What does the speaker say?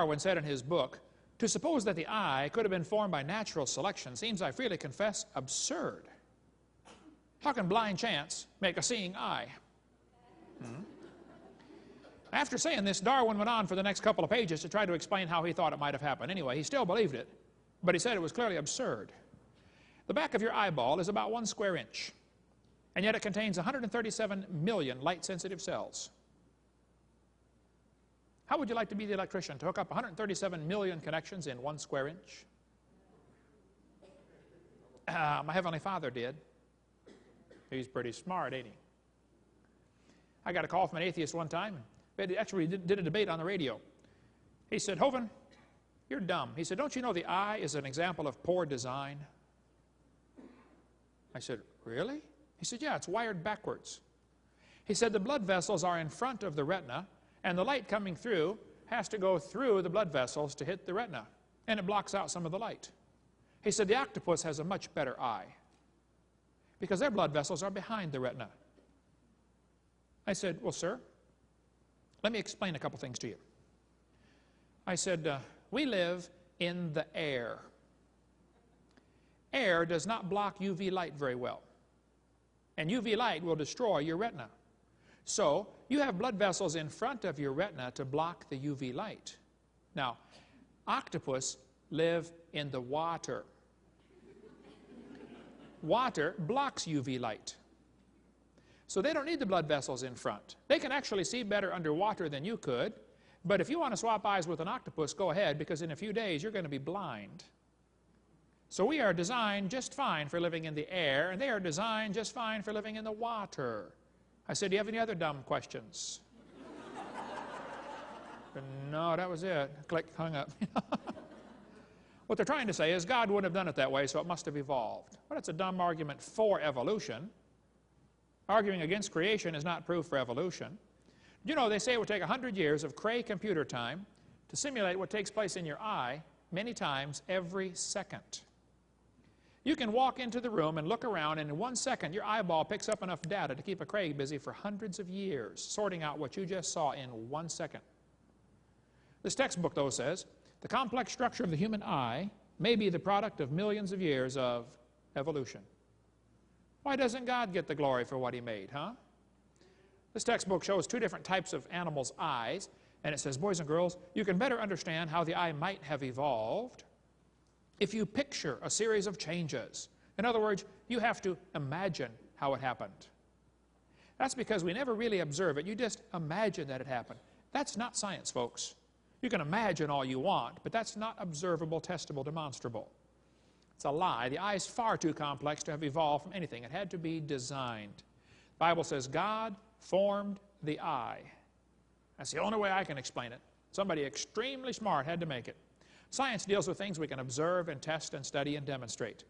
Darwin said in his book, "To suppose that the eye could have been formed by natural selection seems, I freely confess, absurd. How can blind chance make a seeing eye?" After saying this, Darwin went on for the next couple of pages to try to explain how he thought it might have happened. Anyway, he still believed it, but he said it was clearly absurd. The back of your eyeball is about 1 square inch, and yet it contains 137 million light-sensitive cells. How would you like to be the electrician, to hook up 137 million connections in 1 square inch? My Heavenly Father did. He's pretty smart, ain't he? I got a call from an atheist one time. We actually did a debate on the radio. He said, "Hovind, you're dumb." He said, "Don't you know the eye is an example of poor design?" I said, "Really?" He said, "Yeah, it's wired backwards." He said, "The blood vessels are in front of the retina, and the light coming through has to go through the blood vessels to hit the retina, and it blocks out some of the light." He said, "The octopus has a much better eye because their blood vessels are behind the retina." I said, "Well, sir, let me explain a couple things to you." I said, "We live in the air. Air does not block UV light very well, and UV light will destroy your retina. So you have blood vessels in front of your retina to block the UV light. Now, octopus live in the water. Water blocks UV light. So they don't need the blood vessels in front. They can actually see better underwater than you could, but if you want to swap eyes with an octopus, go ahead, because in a few days you're going to be blind. So we are designed just fine for living in the air, and they are designed just fine for living in the water." I said, "Do you have any other dumb questions?" No, that was it. Click, hung up. What they're trying to say is God wouldn't have done it that way, so it must have evolved. Well, that's a dumb argument for evolution. Arguing against creation is not proof for evolution. You know, they say it would take 100 years of Cray computer time to simulate what takes place in your eye many times every second. You can walk into the room and look around, and in 1 second your eyeball picks up enough data to keep a Cray busy for hundreds of years, sorting out what you just saw in 1 second. This textbook, though, says the complex structure of the human eye may be the product of millions of years of evolution. Why doesn't God get the glory for what he made, huh? This textbook shows 2 different types of animals' eyes, and it says, boys and girls, you can better understand how the eye might have evolved if you picture a series of changes. In other words, you have to imagine how it happened. That's because we never really observe it. You just imagine that it happened. That's not science, folks. You can imagine all you want, but that's not observable, testable, demonstrable. It's a lie. The eye is far too complex to have evolved from anything. It had to be designed. The Bible says God formed the eye. That's the only way I can explain it. Somebody extremely smart had to make it. Science deals with things we can observe and test and study and demonstrate.